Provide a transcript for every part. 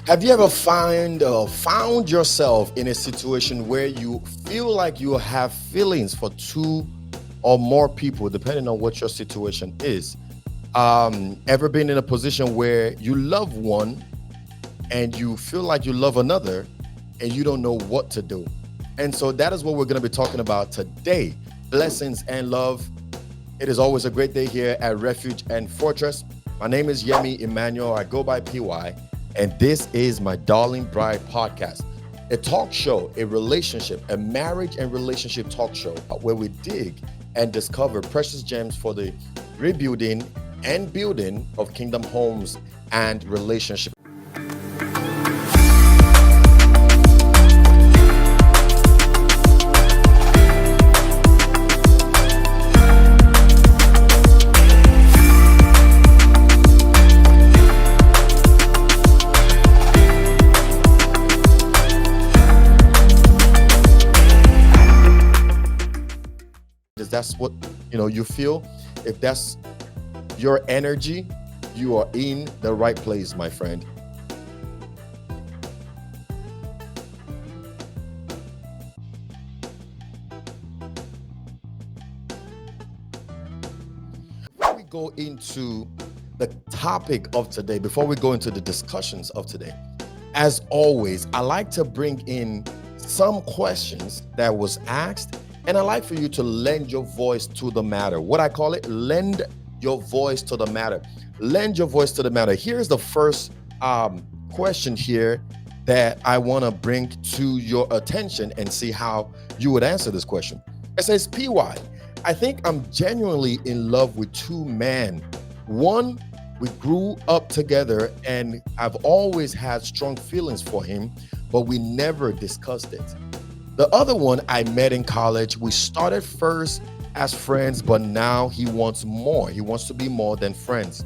Have you ever found yourself in a situation where you feel like you have feelings for two or more people, depending on what your situation is? Ever been in a position where you love one and you feel like you love another and you don't know what to do? And so that is what we're going to be talking about today. Blessings and love. It is always a great day here at Refuge and Fortress. My name is Yemi Emmanuel. I go by PY, and this is my Darling Bride podcast, a talk show, a relationship, a marriage and relationship talk show where we dig and discover precious gems for the rebuilding and building of kingdom homes and relationships. If that's what you feel, if that's your energy, you are in the right place, my friend. Before we go into the topic of today, before we go into the discussions of today, as always, I like to bring in some questions that was asked, and I like for you to lend your voice to the matter. What I call it, lend your voice to the matter. Lend your voice to the matter. Here's the first question here that I want to bring to your attention and see how you would answer this question. It says, PY, I think I'm genuinely in love with two men. One, we grew up together and I've always had strong feelings for him, but we never discussed it. The other one I met in college. We started first as friends, but now he wants more. He wants to be more than friends.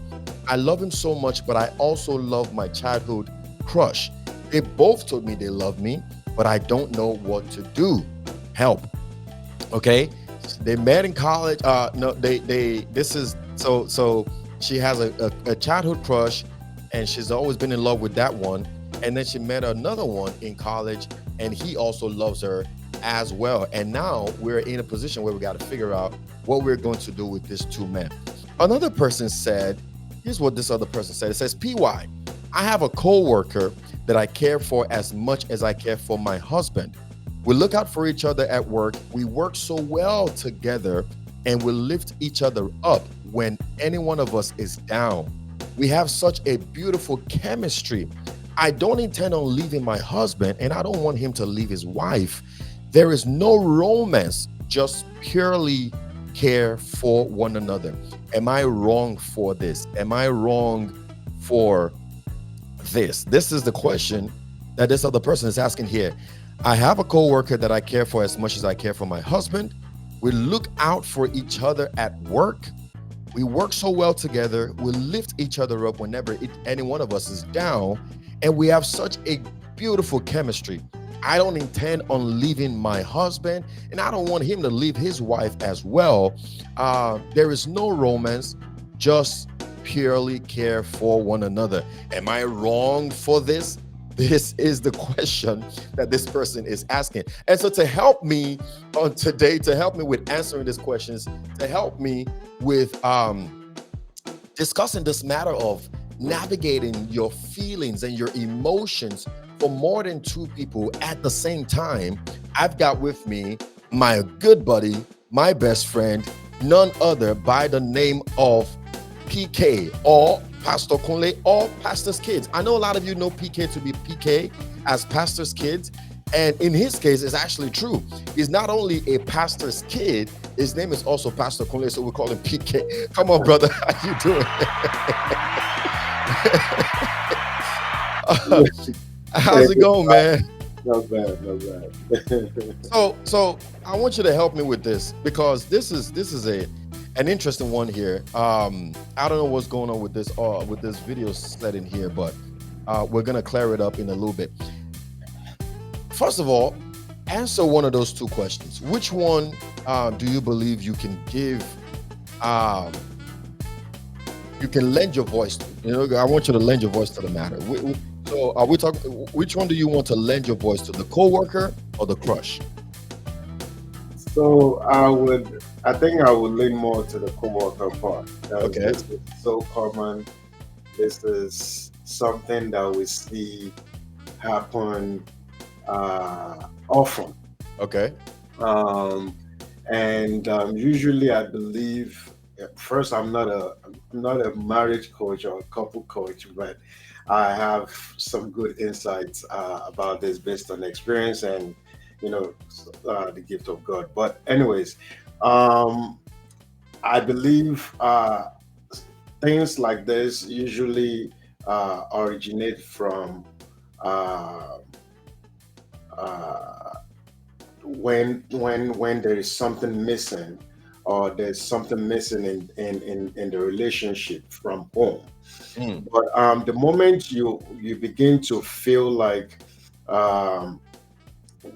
I love him so much, but I also love my childhood crush. They both told me they love me, but I don't know what to do. Help. Okay. They met in college. So she has a childhood crush and she's always been in love with that one. And then she met another one in college and he also loves her as well. And now we're in a position where we got to figure out what we're going to do with these two men. Another person said, here's what this other person said. It says, PY, I have a coworker that I care for as much as I care for my husband. We look out for each other at work. We work so well together and we lift each other up when any one of us is down. We have such a beautiful chemistry. I don't intend on leaving my husband and I don't want him to leave his wife. There is no romance, just purely care for one another. Am I wrong for this? Am I wrong for this? This is the question that this other person is asking here. I have a coworker that I care for as much as I care for my husband. We look out for each other at work. We work so well together. We lift each other up whenever any one of us is down. And we have such a beautiful chemistry. I don't intend on leaving my husband, and I don't want him to leave his wife as well. There is no romance, just purely care for one another. Am I wrong for this? This is the question that this person is asking. And so to help me on today, to help me with answering these questions, to help me with discussing this matter of navigating your feelings and your emotions for more than two people at the same time, I've got with me my good buddy, my best friend, none other by the name of PK, or Pastor Kunle, or Pastor's Kids. I know a lot of you know PK to be PK as Pastor's Kids, and in his case, it's actually true. He's not only a pastor's kid, his name is also Pastor Kunle, so we call him PK. Come on, brother, how you doing? How's it going, man? Not bad. So I want you to help me with this because this is an interesting one here. I don't know what's going on with this video setting here, but we're gonna clear it up in a little bit. First of all, answer one of those two questions. Which one do you believe you can give? You can lend your voice to. I want you to lend your voice to the matter. So are we talking? Which one do you want to lend your voice to, the coworker or the crush? So I think I would lean more to the coworker part because Okay. this is so common. This is something that we see happen often. Okay. Um, and usually, I believe first, I'm not a marriage coach or a couple coach, but I have some good insights about this based on experience and the gift of God. But anyways, um, I believe things like this usually originate from uh, uh, when there is something missing or there's something missing in the relationship from home. Mm, But the moment you begin to feel like um,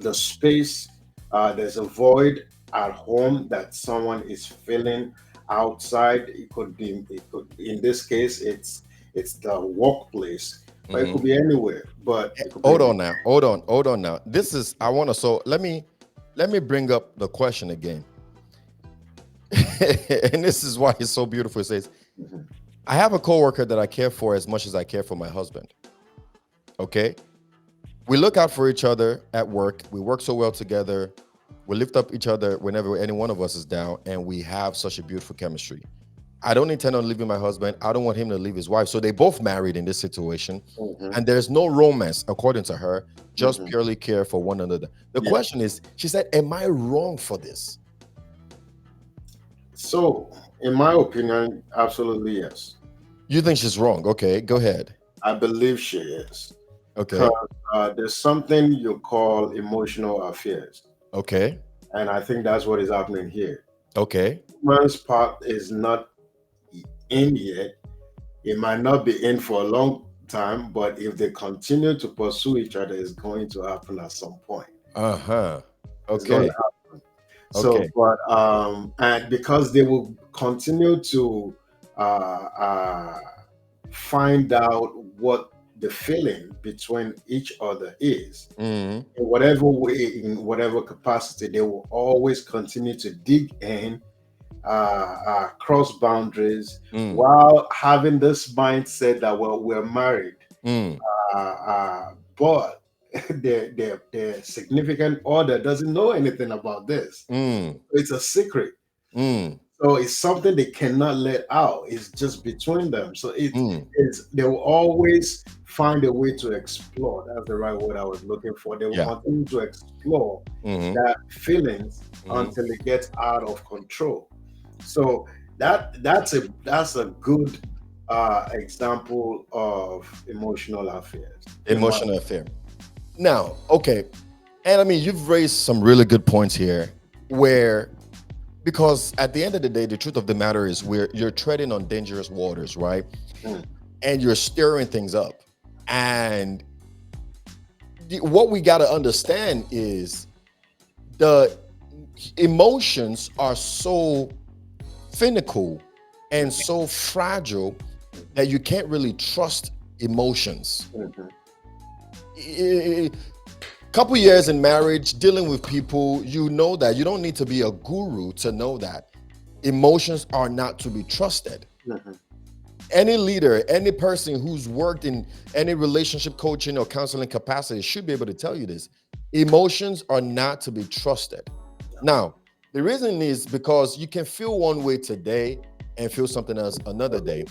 the space, there's a void at home that someone is filling outside. It could, in this case, it's the workplace, but it hmm. could be anywhere. But it could be Hold on now. Hold on now. This is I want to. So let me bring up the question again. And this is why it's so beautiful. It says, Mhm, I have a coworker that I care for as much as I care for my husband. Okay. We look out for each other at work. We work so well together. We lift up each other whenever any one of us is down, and we have such a beautiful chemistry. I don't intend on leaving my husband. I don't want him to leave his wife. So they both married in this situation. mhm, And there's no romance, according to her, just mhm. purely care for one another. The Yeah. question is, she said, am I wrong for this? So, in my opinion, absolutely yes. You think she's wrong? Okay, go ahead. I believe she is. Okay, Because there's something you call emotional affairs. okay, And I think that's what is happening here. okay. Man's part is not in yet. It might not be in for a long time, but if they continue to pursue each other, it's going to happen at some point. Uh-huh. It's going Okay, to happen. So, okay. but and because they will continue to uh, uh, find out what the feeling between each other is, Mm, in whatever way, in whatever capacity, they will always continue to dig in, cross boundaries, mm, while having this mindset that, well, we're married, mm, but their significant other doesn't know anything about this. mm, It's a secret. mm, So it's something they cannot let out. It's just between them. So mm. it's they will always find a way to explore. That's the right word I was looking for. They will Yeah. continue to explore Mm-hmm. that feelings Mm-hmm. until it gets out of control. So that's a good example of emotional affairs. In my Emotional affair. Now, okay. And I mean, you've raised some really good points here where because at the end of the day, the truth of the matter is you're treading on dangerous waters, right? Mm, And you're stirring things up. And what we got to understand is the emotions are so finical and so fragile that you can't really trust emotions. mhm, A couple years in marriage, dealing with people, you know that you don't need to be a guru to know that emotions are not to be trusted. mhm. Any leader, any person who's worked in any relationship coaching or counseling capacity should be able to tell you this. Emotions are not to be trusted. Now, the reason is because you can feel one way today and feel something else another day.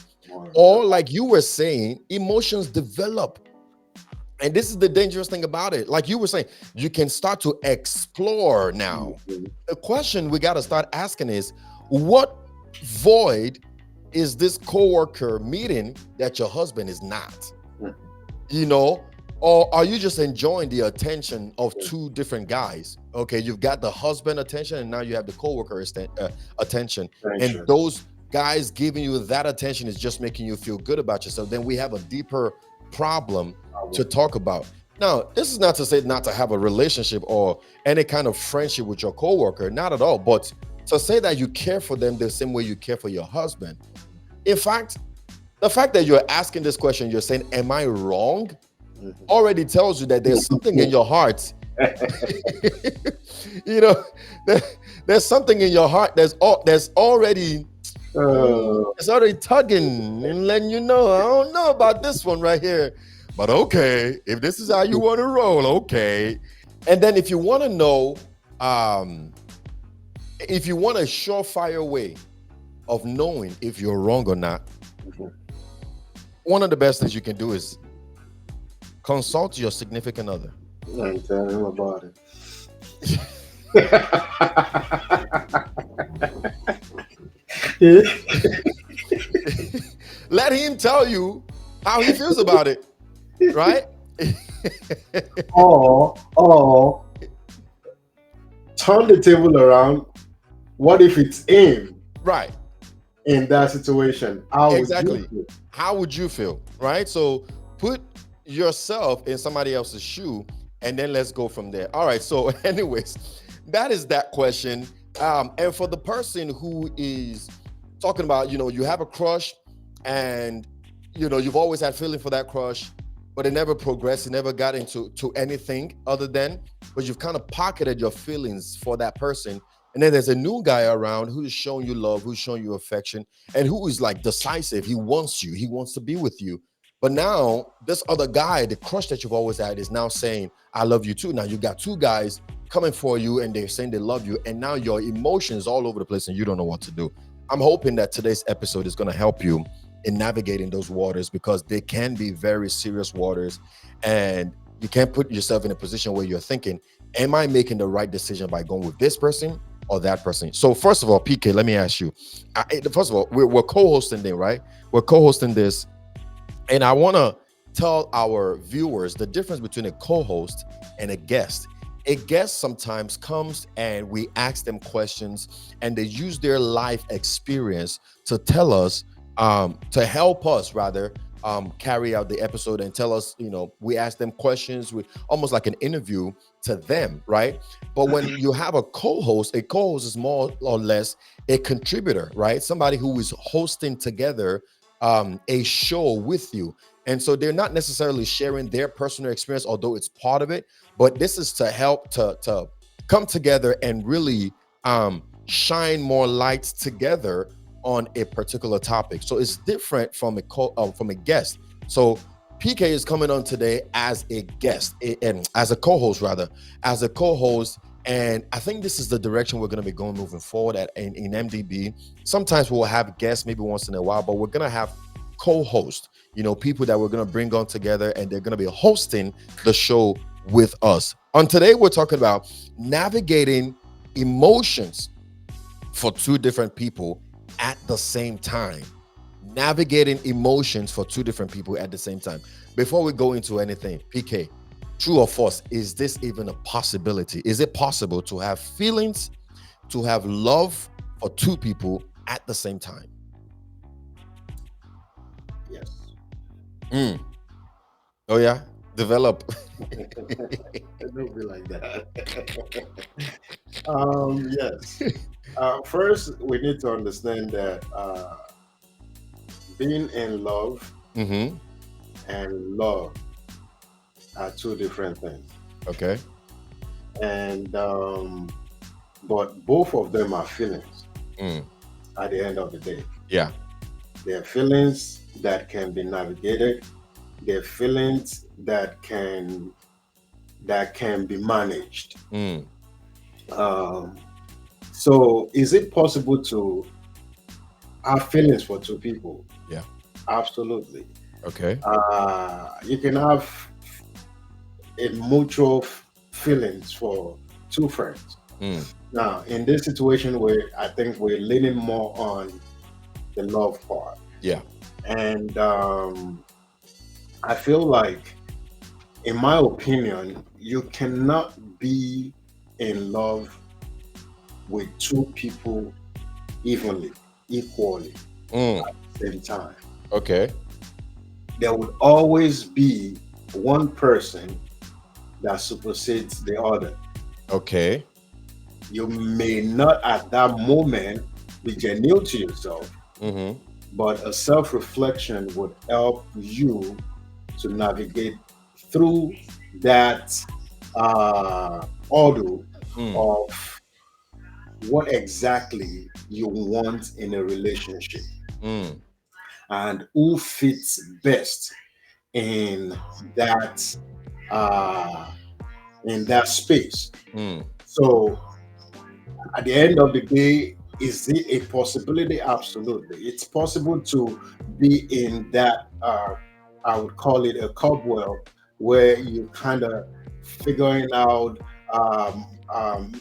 Or, like you were saying, emotions develop. And this is the dangerous thing about it. Like you were saying, you can start to explore now. Mhm, The question we got to start asking is what void is this coworker meeting that your husband is not? mhm, You know, or are you just enjoying the attention of two different guys? Okay, you've got the husband attention and now you have the coworker attention. And Tension. those guys giving you that attention is just making you feel good about yourself. Then we have a deeper problem to talk about. Now, this is not to say not to have a relationship or any kind of friendship with your coworker, not at all, but to say that you care for them the same way you care for your husband. In fact, the fact that you're asking this question, you're saying, am I wrong? Mhm. already tells you that there's something in your heart. You know, there, there's something in your heart that's already Uh, it's already tugging and letting you know, I don't know about this one right here. But okay, if this is how you want to roll, okay. And then if you want to know, um, if you want a surefire way of knowing if you're wrong or not, mhm. one of the best things you can do is consult your significant other. And tell him about it. Let him tell you how he feels about it, right? or turn the table around. What if it's him Right, in that situation? How would you exactly. feel? How would you feel, right? So put yourself in somebody else's shoe and then let's go from there. All right, so anyways, that is that question. And for the person who is talking about, you have a crush and you've always had feeling for that crush, but it never progressed, it never got into anything other than, but you've kind of pocketed your feelings for that person. And then there's a new guy around who's showing you love, who's showing you affection, and who is like decisive. He wants you, he wants to be with you. But now this other guy, the crush that you've always had, is now saying, I love you too. Now you got two guys coming for you and they're saying they love you. And now your emotions all over the place and you don't know what to do. I'm hoping that today's episode is going to help you in navigating those waters, because they can be very serious waters. And you can't put yourself in a position where you're thinking, am I making the right decision by going with this person or that person? So first of all, PK, let me ask you. First of all, we're co-hosting this, right? We're co-hosting this, and I want to tell our viewers the difference between a co-host and a guest. A guest sometimes comes and we ask them questions, and they use their life experience to tell us, to help us rather, carry out the episode and tell us, we ask them questions with almost like an interview to them, right? But when you have a co-host is more or less a contributor, right? Somebody who is hosting together a show with you. And so they're not necessarily sharing their personal experience, although it's part of it, but this is to help to come together and really shine more lights together on a particular topic. So it's different from from a guest. So PK is coming on today as a guest, and as a co-host rather, as a co-host. And I think this is the direction we're going to be going moving forward in MDB. Sometimes we'll have guests, maybe once in a while, but we're going to have co-hosts, people that we're going to bring on together, and they're going to be hosting the show with us. On today, we're talking about navigating emotions for two different people at the same time. Navigating emotions for two different people at the same time. Before we go into anything, PK, true or false, is this even a possibility? Is it possible to have feelings, to have love for two people at the same time? Yes. Mm. Oh yeah, develop. Don't be like that. Yes. First, we need to understand that being in love Mm-hmm. and love are two different things. Okay. And but both of them are feelings Mm. at the end of the day. Yeah. They're feelings that can be navigated. They're feelings that can be managed. Mm. Um, so, is it possible to have feelings for two people? Yeah. Absolutely. Okay. You can have a mutual feelings for two friends. Mm. Now, in this situation, where I think we're leaning more on the love part, Yeah. and I feel like, in my opinion, you cannot be in love with two people equally, Mm. same time. Okay. There would always be one person that supersedes the other. Okay. You may not at that moment be genuine to yourself, but a self reflection would help you to navigate through that order Mm, of what exactly you want in a relationship mm, and who fits best in that uh, space. mm, So at the end of the day, is it a possibility? Absolutely. It's possible to be in that, I would call it a cobweb, where you kind of figuring out, um, um,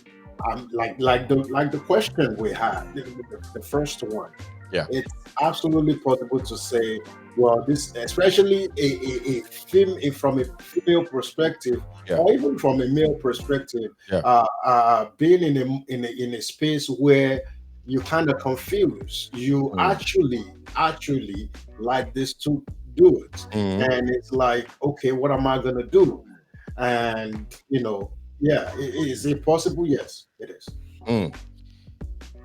like the question we had, the first one. yeah, It's absolutely possible to say, well, this, especially from a female perspective, yeah, or even from a male perspective, yeah. being in a space where you kind of confused, you Mm, actually like this two dudes, mm, and it's like, okay, what am I gonna do? And yeah, is it possible? Yes, it is. mm.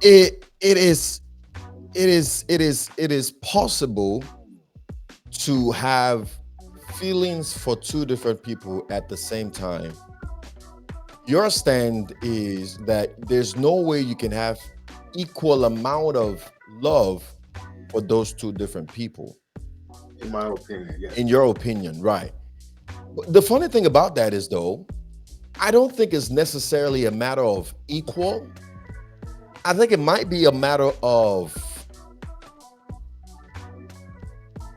It is it is possible to have feelings for two different people at the same time. Your stand is that there's no way you can have equal amount of love for those two different people, In my opinion, in yes. your opinion, right? But the funny thing about that is, though, I don't think it's necessarily a matter of equal. I think it might be a matter of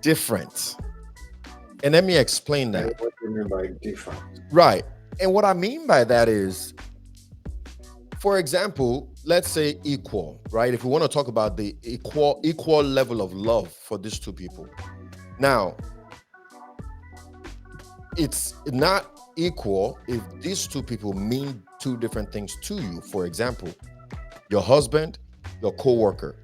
different. And let me explain And that. what do you mean by different? Right. And what I mean by that is, for example, let's say equal, right? If we want to talk about the equal level of love for these two people. Now, it's not equal if these two people mean two different things to you. For example, your husband, your coworker.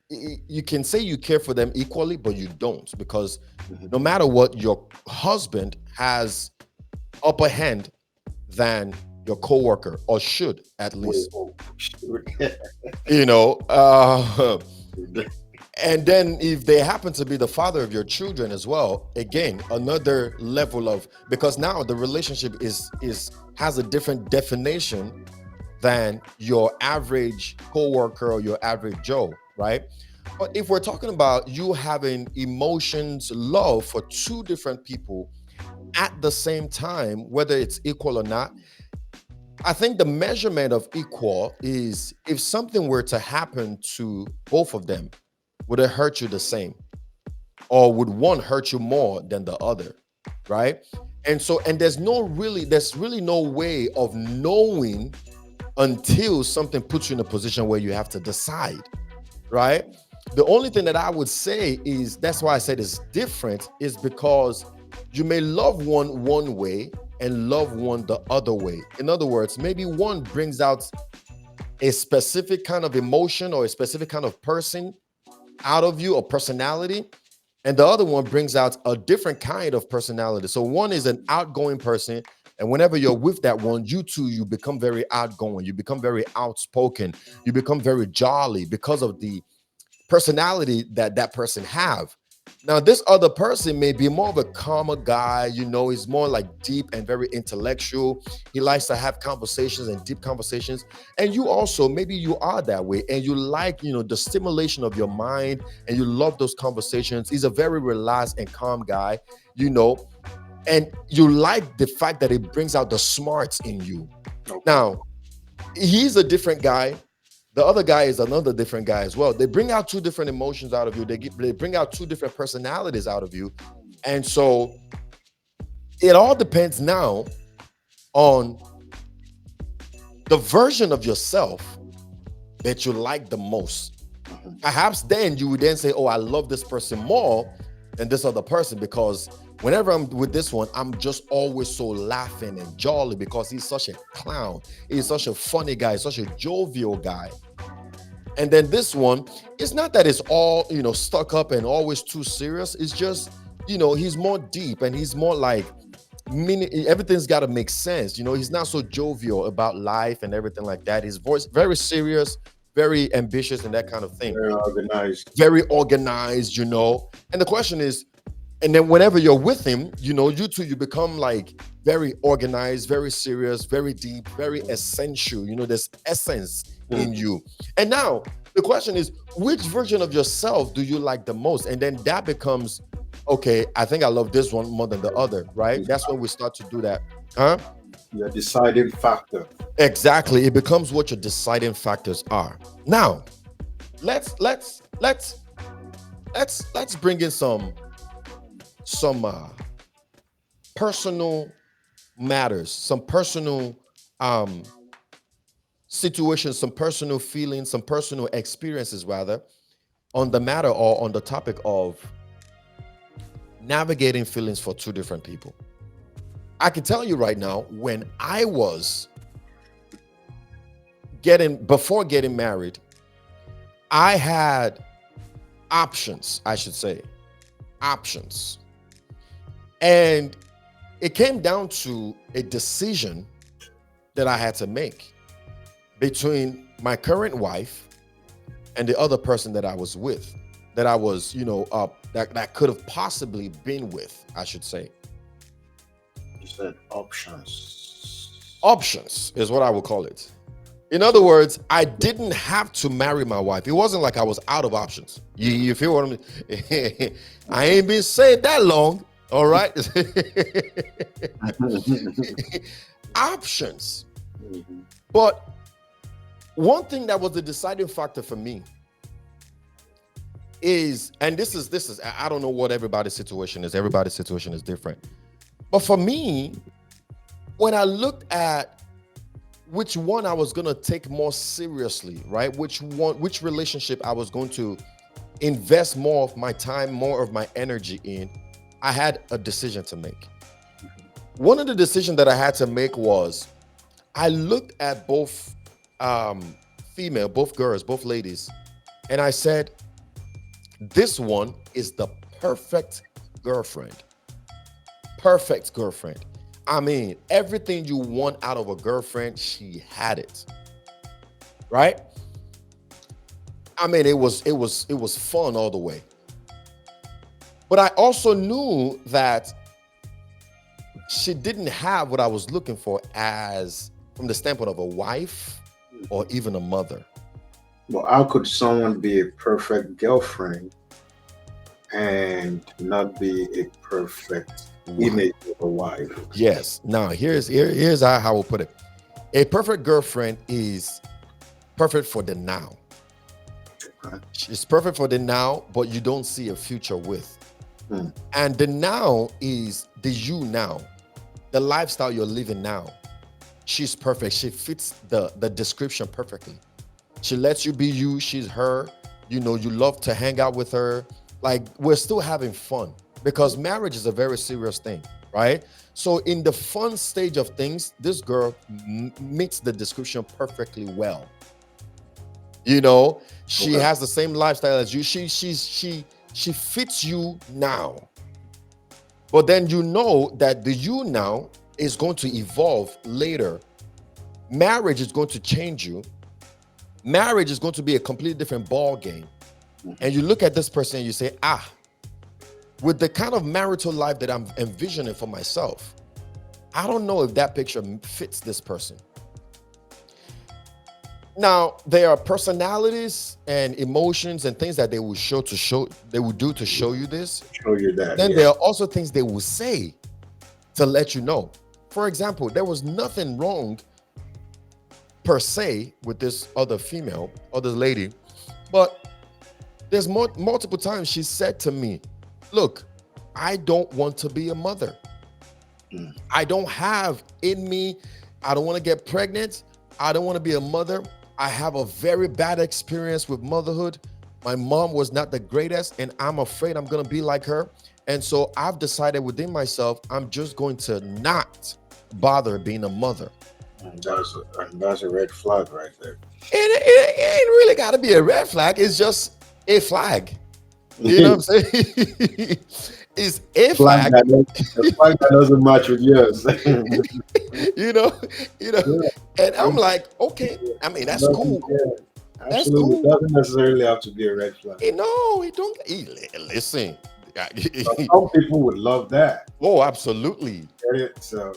You can say you care for them equally, but you don't, because Mhm. no matter what, your husband has upper hand than your coworker, or should at We least. hope. You know, and then if they happen to be the father of your children as well, again, another level of, because now the relationship is has a different definition than your average coworker or your average Joe, right? But if we're talking about you having emotions, love for two different people at the same time, whether it's equal or not, I think the measurement of equal is if something were to happen to both of them, would it hurt you the same? Or would one hurt you more than the other? Right? And so, and there's really no way of knowing until something puts you in a position where you have to decide, right? The only thing that I would say is, that's why I said it's different, is because you may love one way and love one the other way. In other words, maybe one brings out a specific kind of emotion or a specific kind of person out of you, or personality, and the other one brings out a different kind of personality. So one is an outgoing person, and whenever you're with that one, you become very outgoing, you become very outspoken, you become very jolly because of the personality that that person have. Now this other person may be more of a calmer guy, he's more like deep and very intellectual. He likes to have conversations and deep conversations, and you also, maybe you are that way and you like, the stimulation of your mind, and you love those conversations. He's a very relaxed and calm guy, you know and you like the fact that it brings out the smarts in you. Okay. Now, he's a different guy. The other guy is another different guy as well. They bring out two different emotions out of you. They bring out two different personalities out of you. And so it all depends now on the version of yourself that you like the most. Mhm. Perhaps then you would then say, oh, I love this person more than this other person, because whenever I'm with this one, I'm just always so laughing and jolly because he's such a clown. He's such a funny guy, such a jovial guy. And then this one, it's not that it's all, stuck up and always too serious. It's just, he's more deep and he's more like, meaning everything's got to make sense. He's not so jovial about life and everything like that. His voice very serious, very ambitious, and that kind of thing. Very organized. Very organized. And the question is, And then whenever you're with him, you two, you become like very organized, very serious, very deep, very essential. There's essence in Mhm. you. And now the question is, which version of yourself do you like the most? And then that becomes, okay, I think I love this one more than the other, right? That's when we start to do that. Huh? Your deciding factor. Exactly. It becomes what your deciding factors are. Now, let's bring in some personal matters, some personal um situations, some personal feelings, some personal experiences rather, on the matter or on the topic of navigating feelings for two different people. I can tell you right now, when I was before getting married, I had options, I should say, options. And it came down to a decision that I had to make between my current wife and the other person that I was with, that I was, that could have possibly been with, I should say. You said options. Options is what I would call it. In other words, I didn't have to marry my wife. It wasn't like I was out of options. You feel what I mean? I ain't been saying that long. All right. Options. Mhm. But one thing that was the deciding factor for me is, and this is, I don't know what everybody's situation is. Everybody's situation is different. But for me, when I looked at which one I was going to take more seriously, right? Which relationship I was going to invest more of my time, more of my energy in, I had a decision to make. One of the decisions that I had to make was, I looked at both both girls, both ladies, and I said, this one is the perfect girlfriend. Perfect girlfriend. I mean, everything you want out of a girlfriend, she had it. Right? I mean, it was fun all the way. But I also knew that she didn't have what I was looking for, as from the standpoint of a wife or even a mother. Well, how could someone be a perfect girlfriend and not be a perfect Why? image of a wife? Yes. Now here's how I will put it. A perfect girlfriend is perfect for the now. Right? She's perfect for the now, but you don't see a future with. Hmm. And the now is the you now, the lifestyle you're living now. She's perfect. She fits the description perfectly. She lets you be you. She's her. You love to hang out with her. Like, we're still having fun, because marriage is a very serious thing, right? So in the fun stage of things, this girl meets the description perfectly well. She Okay. has the same lifestyle as you. She fits you now. But then that the you now is going to evolve later. Marriage is going to change you. Marriage is going to be a completely different ball game. And you look at this person and you say, with the kind of marital life that I'm envisioning for myself, I don't know if that picture fits this person. Now, there are personalities and emotions and things that they will do to show you this. Show you that. Then Yeah. there are also things they will say to let you know. For example, there was nothing wrong per se with this other lady, but there's multiple times she said to me, look, I don't want to be a mother. Mm. I don't have in me, I don't want to get pregnant. I don't want to be a mother. I have a very bad experience with motherhood. My mom was not the greatest, and I'm afraid I'm going to be like her. And so I've decided within myself, I'm just going to not bother being a mother. And that's a red flag right there. It ain't really got to be a red flag. It's just a flag. You know what I'm saying? It's a Flag flag. the flag that doesn't match with yours. you know, you know. Yeah. And I'm like, okay. I mean, that's Doesn't- cool. yeah, That's absolutely. cool. Doesn't necessarily have to be a red flag. No, it don't. Listen. But some people would love that. Oh, absolutely. Get it? So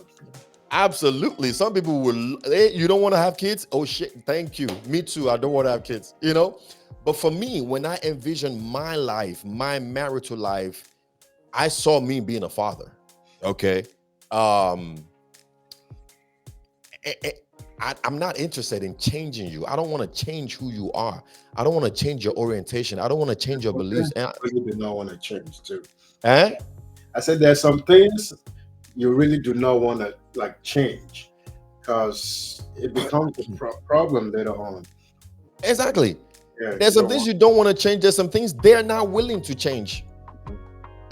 Absolutely. Some people will, hey, you don't want to have kids? Oh, shit. Thank you. Me too. I don't want to have kids, you know? But for me, when I envision my life, my marital life, I saw me being a father. Okay. Um, eh, eh, I'm not interested in changing you. I don't want to change who you are. I don't want to change your orientation. I don't want to change your some things beliefs. I really do not want to change too. Eh? I said there's some things you really do not want to like change because it becomes a problem later on. Exactly. Yeah, There's you some don't things want. you don't want to change. There's some things they're not willing to change.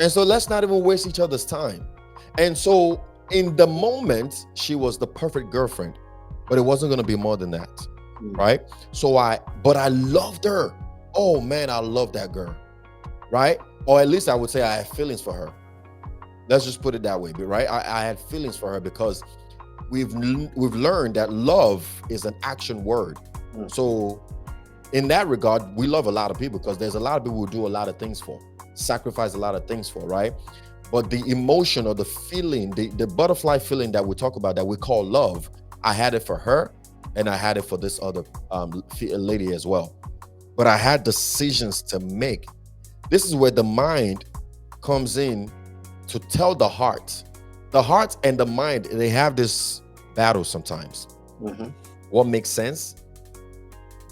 And so let's not even waste each other's time. And so in the moment, she was the perfect girlfriend, but it wasn't going to be more than that. Mm. Right. But I loved her. Oh man, I love that girl. Right. Or at least I would say I had feelings for her. Let's just put it that way. Right. I had feelings for her because we've learned that love is an action word. Mm. So in that regard, we love a lot of people because there's a lot of people who do a lot of things for, sacrifice a lot of things for, right? But the emotion or the feeling, the butterfly feeling that we talk about that we call love, I had it for her and I had it for this other lady as well. But I had decisions to make. This is where the mind comes in to tell the heart. The heart and the mind, they have this battle sometimes. Mm-hmm. What makes sense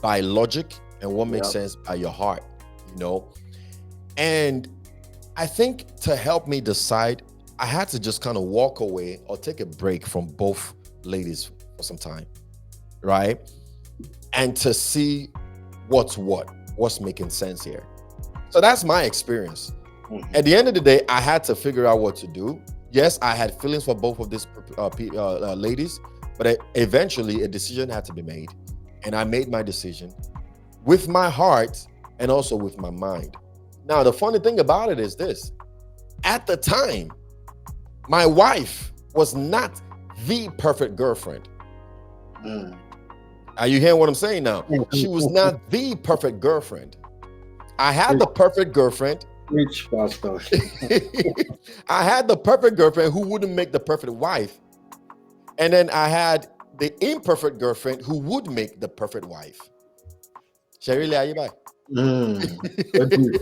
by logic and what makes Yep. sense by your heart, you know? And I think to help me decide, I had to just kind of walk away or take a break from both ladies for some time, right? And to see what's making sense here. So that's my experience. Mhm. At the end of the day, I had to figure out what to do. Yes, I had feelings for both of these ladies, but eventually a decision had to be made. And I made my decision with my heart and also with my mind. Now, the funny thing about it is this. At the time, my wife was not the perfect girlfriend. Mm. Are you hearing what I'm saying now? She was not the perfect girlfriend. I had the perfect girlfriend. Which pastor? I had the perfect girlfriend who wouldn't make the perfect wife. And then I had the imperfect girlfriend who would make the perfect wife. Sherry, are you back? So deep.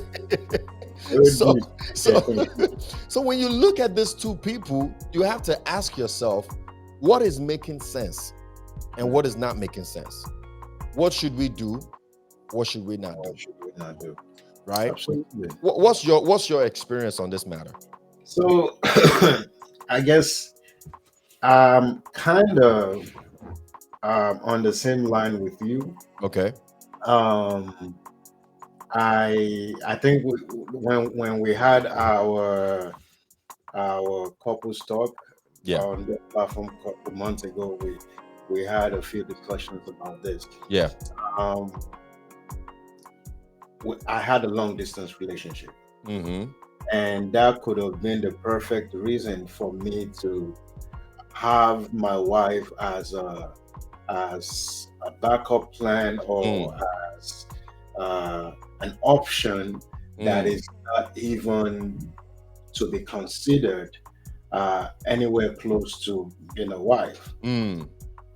So So, deep. so, so when you look at these two people, you have to ask yourself, what is making sense and what is not making sense? What should we do? What should we not do? What should we not do? Right? Absolutely. What's your experience on this matter? So I guess I'm kind of on the same line with you. Okay. Um, I think when we had our couples talk Yeah. on the platform a couple months ago, we had a few discussions about this. Yeah. Um, I had a long distance relationship, Mm-hmm. and that could have been the perfect reason for me to have my wife as a backup plan or as an option that is not even to be considered anywhere close to being a wife.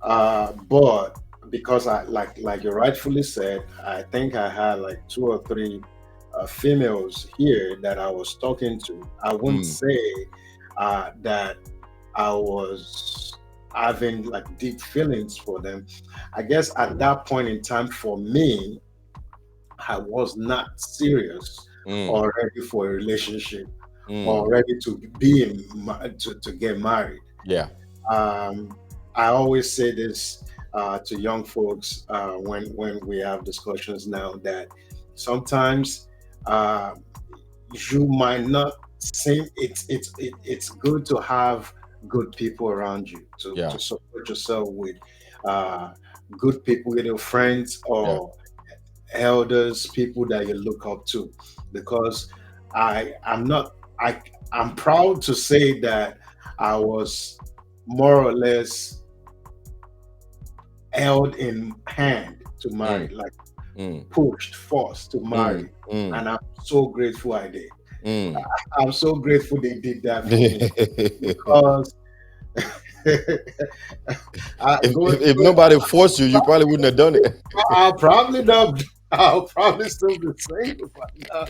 But because I like you rightfully said, I think I had like two or three females here that I was talking to. I wouldn't say that I was having like deep feelings for them. I guess at that point in time, for me, I was not serious or ready for a relationship or ready to to get married. Yeah. I always say this to young folks when we have discussions now that sometimes uh, you might not seem it's good to have good people around you to support yourself with uh, good people, friends or elders, people that you look up to, because I'm not I I'm proud to say that I was more or less held in hand to marry, like pushed, forced to marry, and I'm so grateful I did. Mm. I'm so grateful they did that for me because going, If nobody forced you, you probably wouldn't have done it. I'll probably not. I'll probably still be single by now.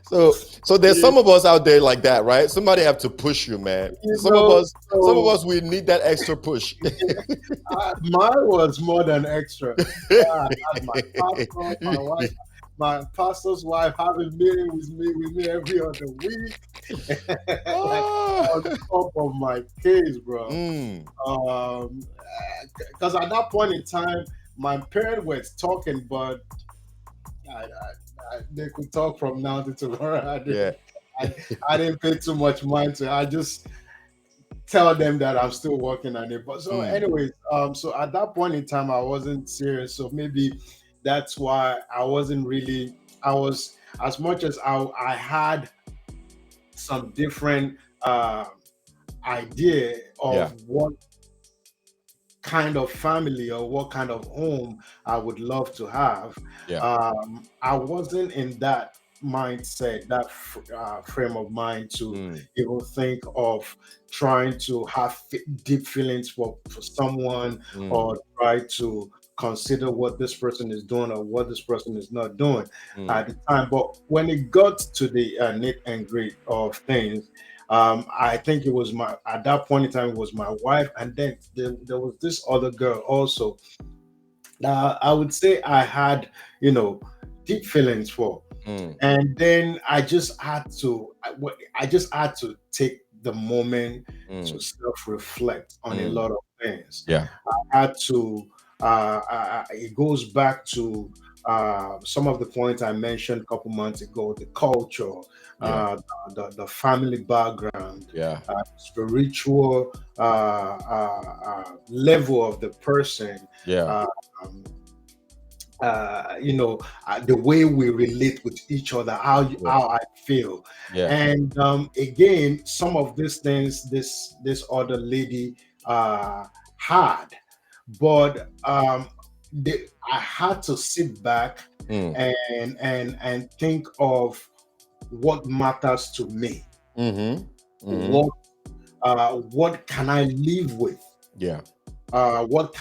So there's You some of us out there like that, right? Somebody have to push you, man. know, Some of so us, we need that extra push. mine was more than extra. I had my pastor, my wife, my pastor's wife having meeting with me every other week, like on Ah. top of my case, bro. Mm. Um, because at that point in time, my parents were talking, but they could talk from now to tomorrow. Yeah. I, I didn't pay too much mind to it. I just tell them that I'm still working on it. But so, Mm. anyways, so at that point in time, I wasn't serious. So maybe that's why I wasn't really. I was as much as I had some different idea Yeah. of what kind of family or what kind of home I would love to have. Yeah. I wasn't in that mindset, that frame of mind to Mm. even think of trying to have deep feelings for someone Mm. or try to consider what this person is doing or what this person is not doing Mm. at the time. But when it got to the nit and grit of things, I think it was my at that point in time it was my wife, and then there was this other girl also. I would say I had deep feelings for, Mm. and then I just had to take the moment to Mm. self-reflect on a Mm. lot of things. Yeah. I had to. It goes back to some of the points I mentioned a couple months ago: the culture, Yeah. the family background, Yeah. spiritual level of the person. Yeah. Uh, um, the way we relate with each other, Yeah. how I feel, Yeah. and again, some of these things this other lady had, but I had to sit back Mm. and think of what matters to me, Mm-hmm. Mm-hmm. what can I live with, Yeah. what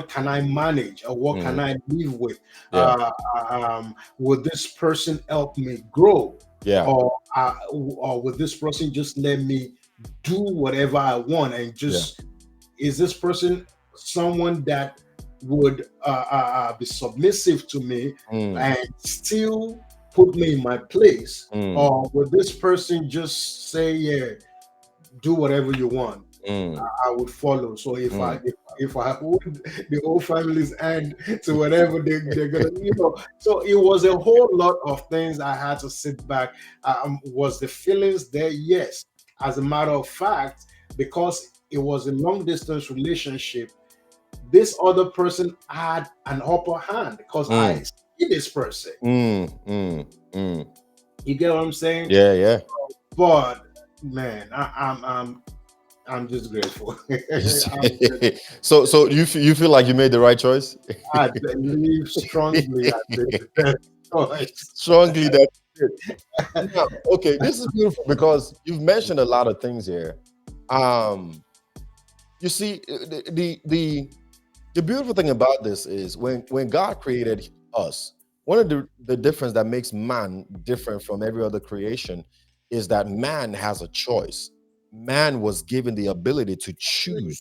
can I manage or what can Mm. I live with? Yeah. Will this person help me grow, Yeah. or will this person just let me do whatever I want and Yeah. just is this person someone that would be submissive to me Mm. and still put me in my place, Mm. or would this person just say, yeah, do whatever you want? Mm. I would follow. So Mm. if I hold the whole family's hand to whatever they're gonna, so it was a whole lot of things I had to sit back. Was the feelings there? Yes. As a matter of fact, because it was a long distance relationship, this other person had an upper hand because I Mm. see this person. Mm. Mm. Mm. You get what I'm saying? Yeah. Yeah. But man, I'm just grateful. I'm So you feel like you made the right choice? I believe strongly I did the best choice. Strongly, that's it. Now, okay, this is beautiful because you've mentioned a lot of things here. Um, you see, the beautiful thing about this is when God created us, one of the difference that makes man different from every other creation is that man has a choice. Man was given the ability to choose,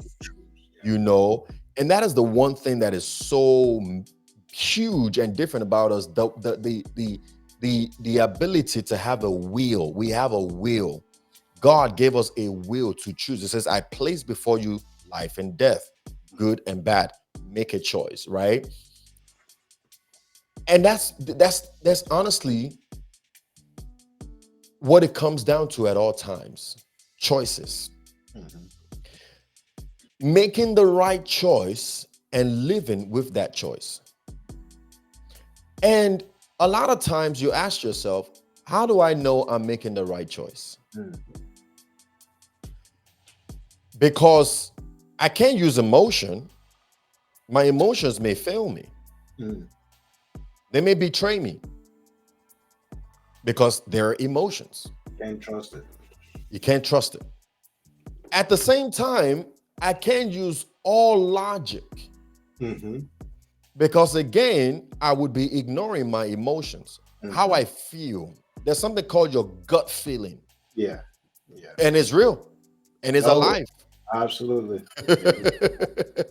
you know, and that is the one thing that is so huge and different about us. The ability to have a will. We have a will. God gave us a will to choose. It says, I place before you life and death, good and bad. Make a choice, right? And that's honestly what it comes down to at all times. Choices. Mhm. Making the right choice and living with that choice. And a lot of times you ask yourself, how do I know I'm making the right choice? Mhm. Because I can't use emotion. My emotions may fail me. Mhm. They may betray me. because they're emotions. Can't trust it. You can't trust it. At the same time, I can't use all logic Mm-hmm. because, again, I would be ignoring my emotions, how Mm-hmm. I feel. There's something called your gut feeling, Yeah. Yeah. and it's real and it's Oh, alive. absolutely. Yeah.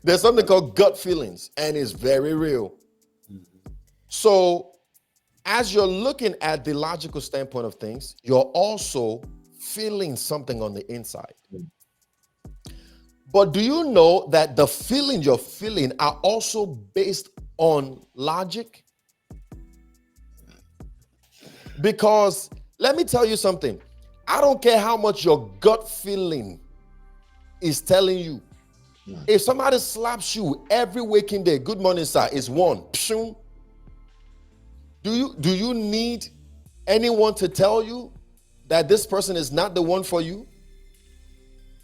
There's something called gut feelings, and it's very real. Mhm. So, as you're looking at the logical standpoint of things, you're also feeling something on the inside. But do you know that the feeling you're feeling are also based on logic? Because let me tell you something. I don't care how much your gut feeling is telling you. Mm. If somebody slaps you every waking day, good morning, sir, is one. Pshung. Do you need anyone to tell you that this person is not the one for you?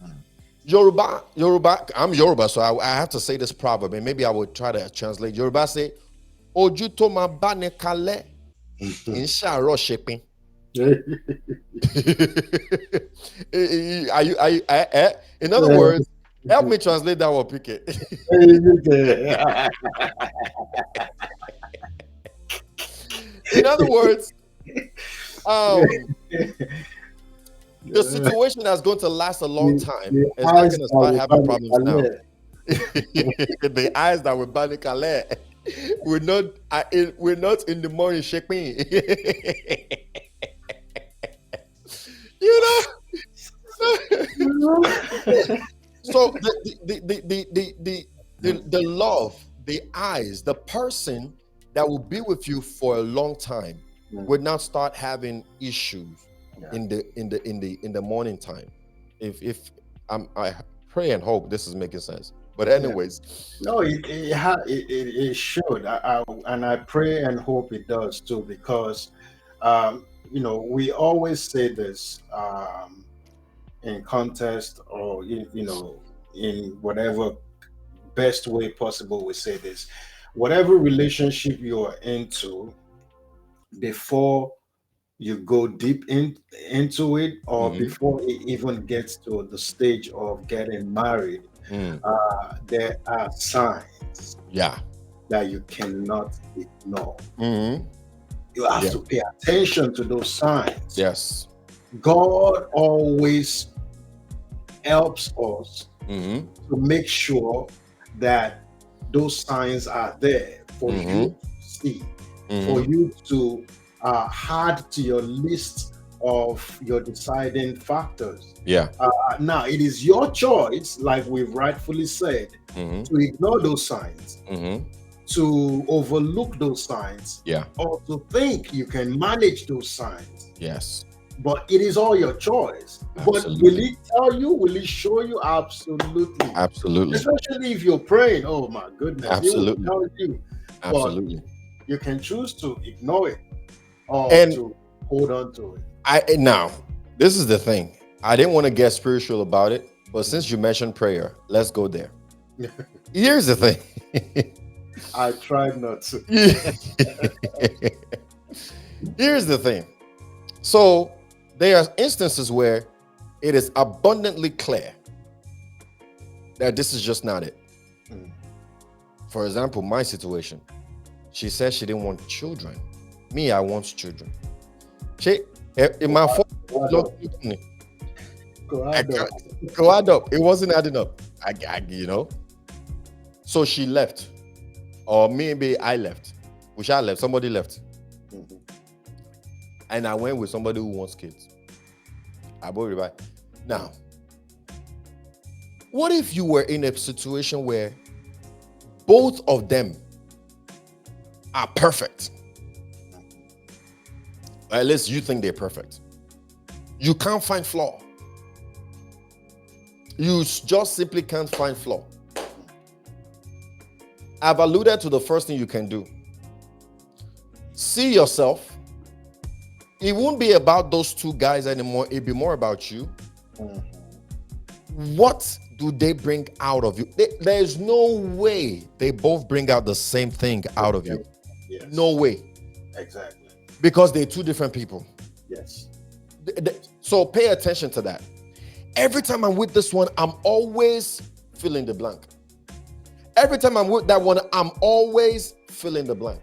Mm. Yoruba, I'm Yoruba, so I have to say this proverb, and maybe I would try to translate. Yoruba say, Oju to ma ba ni kale, insha'Allah shipping. In other words, help me translate that one, Pique. In other words, um, the situation that's going to last a long time The is not eyes going to are start with having problems now. Bani. The eyes that were Bani Kale, we're not in the morning shaking. You know. So the love, the eyes, the person that will be with you for a long time would not start having issues Yeah. in the morning time. If I pray and hope this is making sense. But anyways, No, it should. And I pray and hope it does too, because, we always say this in contest, or, in whatever best way possible, we say this. Whatever relationship you're into, before you go deep into it, or Mhm. before it even gets to the stage of getting married, Mm. there are signs Yeah. that you cannot ignore. Mhm. You have Yeah. to pay attention to those signs. Yes. God always helps us Mhm. to make sure that those signs are there for you Mhm. to see, for Mhm. you to add to your list of your deciding factors. Yeah. Now, it is your choice, like we've rightfully said, Mhm. to ignore those signs, Mhm. to overlook those signs, Yeah. or to think you can manage those signs. Yes. But it is all your choice. But will Absolutely. he tell you? Will he show you? Absolutely. Absolutely. Especially if you're praying. Oh my goodness, he will Absolutely. tell you. But Absolutely. you can choose to ignore it or And to hold on to it. now, this is the thing. I didn't want to get spiritual about it, but since you mentioned prayer, let's go there. Here's the thing. I tried not to. Here's the thing. So there are instances where it is abundantly clear that this is just not it. Mm. For example, my situation. She said she didn't want children. Me, I want children. She, in my phone, Go add up. Go I add up. can't go add up. It wasn't adding up. So she left, or maybe I left. Which I left. Somebody left, Mhm. and I went with somebody who wants kids. I bought it back. Now, what if you were in a situation where both of them are perfect? At least you think they're perfect. You can't find flaw. You just simply can't find flaw. I've alluded to the first thing you can do. See yourself. It won't be about those two guys anymore. It'll be more about you. Mhm. What do they bring out of you? There's no way they both bring out the same thing out of you. Yes. No way. Exactly. because they're two different people. Yes. So pay attention to that. Every time I'm with this one, I'm always fill in the blank. Every time I'm with that one, I'm always fill in the blank.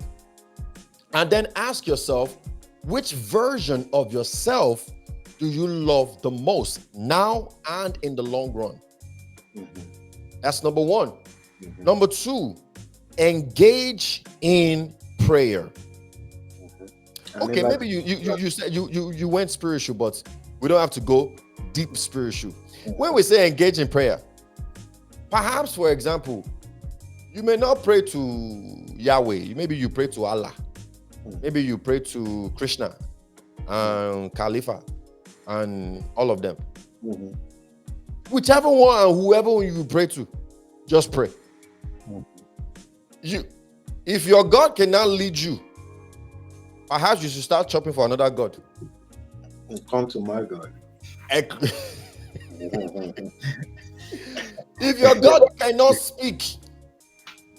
And then ask yourself, which version of yourself do you love the most now and in the long run? That's number one. Number two, engage in prayer. Okay, maybe you said you went spiritual, but we don't have to go deep spiritual. When we say engage in prayer, perhaps, for example, you may not pray to Yahweh. Maybe you pray to Allah. Maybe you pray to Krishna and Khalifa and all of them. Whichever one and whoever you pray to, just pray. If your God cannot lead you, perhaps you should start chopping for another God. Come to my God. If your God cannot speak,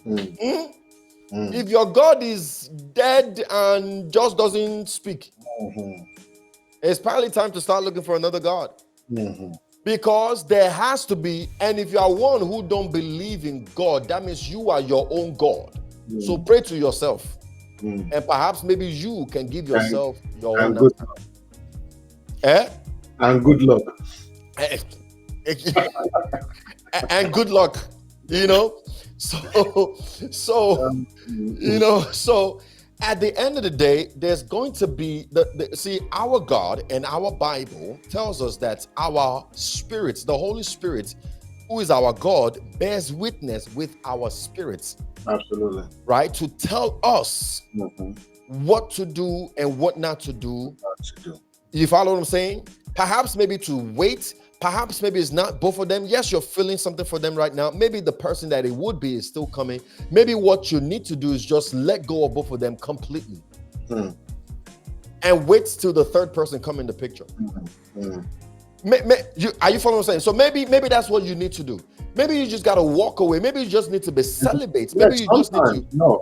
if your God is dead and just doesn't speak, it's probably time to start looking for another God. Because there has to be, and if you are one who don't believe in God, that means you are your own God. So pray to yourself. And perhaps maybe you can give yourself your own answer. And good luck. And good luck, So at the end of the day, there's going to be see, our God and our Bible tells us that our spirits, the Holy Spirit, who is our God, bears witness with our spirits. Absolutely. Right? To tell us what to do and what not to do. You follow what I'm saying? Perhaps maybe to wait. Perhaps maybe it's not both of them. Yes, you're feeling something for them right now. Maybe the person that it would be is still coming. Maybe what you need to do is just let go of both of them completely. And wait till the third person come in the picture. Are you following what I'm saying? So maybe that's what you need to do. Maybe you just got to walk away. Maybe you just need to be celibate. Maybe you just need to,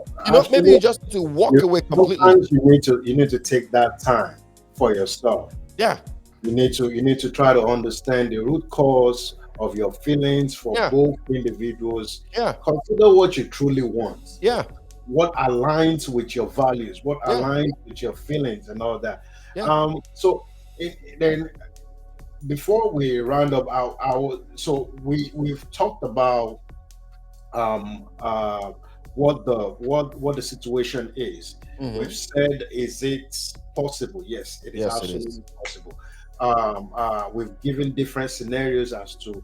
maybe you just need to walk away completely. Sometimes you need to take that time for yourself. Yeah. You need to try to understand the root cause of your feelings for both individuals. Yeah. Consider what you truly want. Yeah. What aligns with your values, what aligns with your feelings and all that. Yeah. Then before we round up we've talked about what the situation is. We've said, is it possible? Yes, it is absolutely possible. We've given different scenarios as to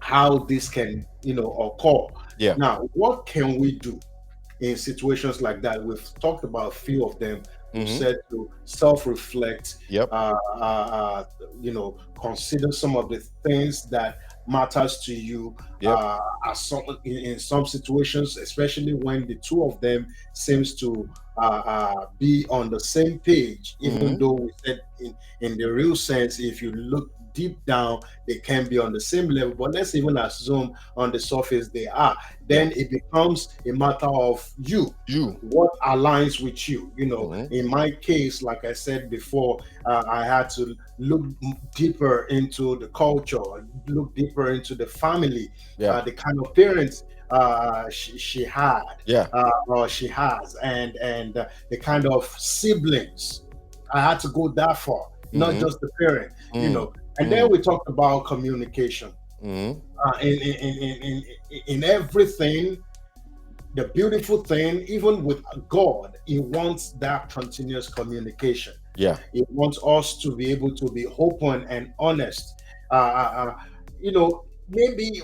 how this can occur. Yeah. Now, what can we do in situations like that? We've talked about a few of them. We've said to self-reflect. Yep. Consider some of the things that matters to you. Yep. In some situations, especially when the two of them seems to be on the same page, even though we said in the real sense, if you look deep down, they can be on the same level, but let's even assume on the surface they are. Then it becomes a matter of you what aligns with you. In my case, like I said before, I had to look deeper into the culture, look deeper into the family, the kind of parents she had, or she has, and the kind of siblings. I had to go that far, not just the parent, And then we talked about communication. In everything, the beautiful thing, even with God, He wants that continuous communication. Yeah. He wants us to be able to be open and honest. Maybe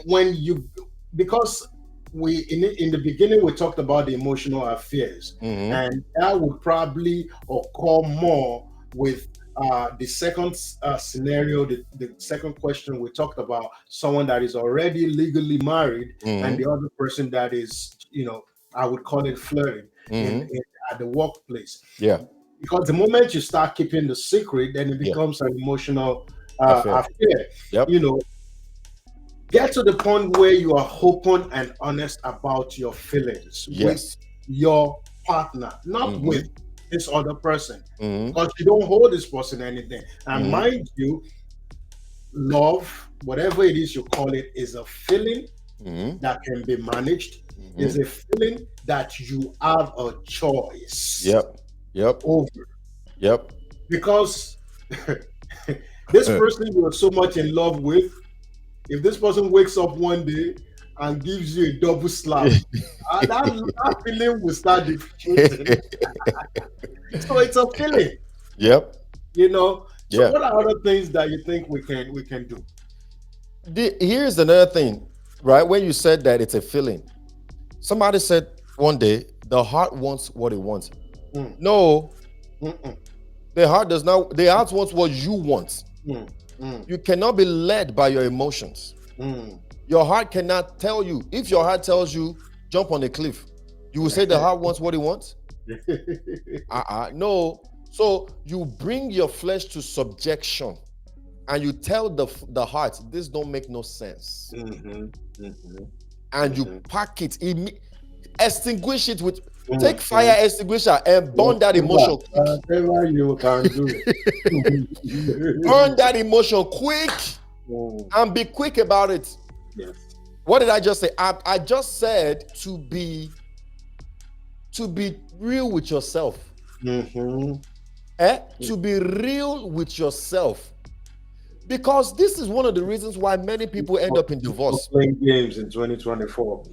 because in the beginning we talked about the emotional affairs, and that would probably occur more with the second scenario, the second question. We talked about someone that is already legally married, and the other person that is, I would call it flirting at the workplace. Yeah. Because the moment you start keeping the secret, then it becomes an emotional affair. Yep. Get to the point where you are open and honest about your feelings. Yes. your partner, not Mm-hmm. with this other person, Mm-hmm. because you don't hold this person anything. And Mm-hmm. mind you, love, whatever it is you call it, is a feeling Mm-hmm. that can be managed, Mm-hmm. is a feeling that you have a choice Yep. Yep. over. Yep. Because this person you're so much in love with, if this person wakes up one day and gives you a double slap, that feeling will start differentiating. So it's a feeling, Yep. you know. So Yeah. what are other things that you think we can do? Here's another thing, right? When you said that it's a feeling, somebody said one day the heart wants what it wants. Mm, No, mm, the heart does not. The heart wants what you want. mm, mm, You cannot be led by your emotions. mm, Your heart cannot tell you. If your heart tells you jump on a cliff, you will say the heart wants what it wants. No. So you bring your flesh to subjection, and you tell the heart this don't make no sense, mhm, mhm, and you mhm, pack it, extinguish it with, take mhm. fire extinguisher and burn that Whatever, emotion quick. whatever you can do. Burn that emotion quick Mm, and be quick about it. yes. What did I just say? I just said to be real with yourself. Mm-hmm. To be real with yourself. Because this is one of the reasons why many people end up in Stop divorce. playing games in 2024.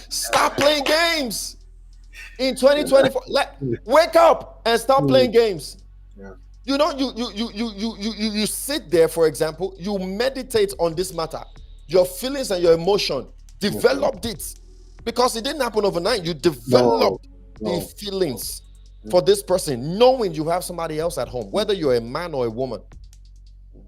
Stop playing games in 2024. Wake up and stop playing games. Yeah. You know, you sit there, for example, you meditate on this matter, your feelings and your emotion, Mhm. developed it. Because it didn't happen overnight. You No, developed the no. feelings for this person, knowing you have somebody else at home, whether you're a man or a woman.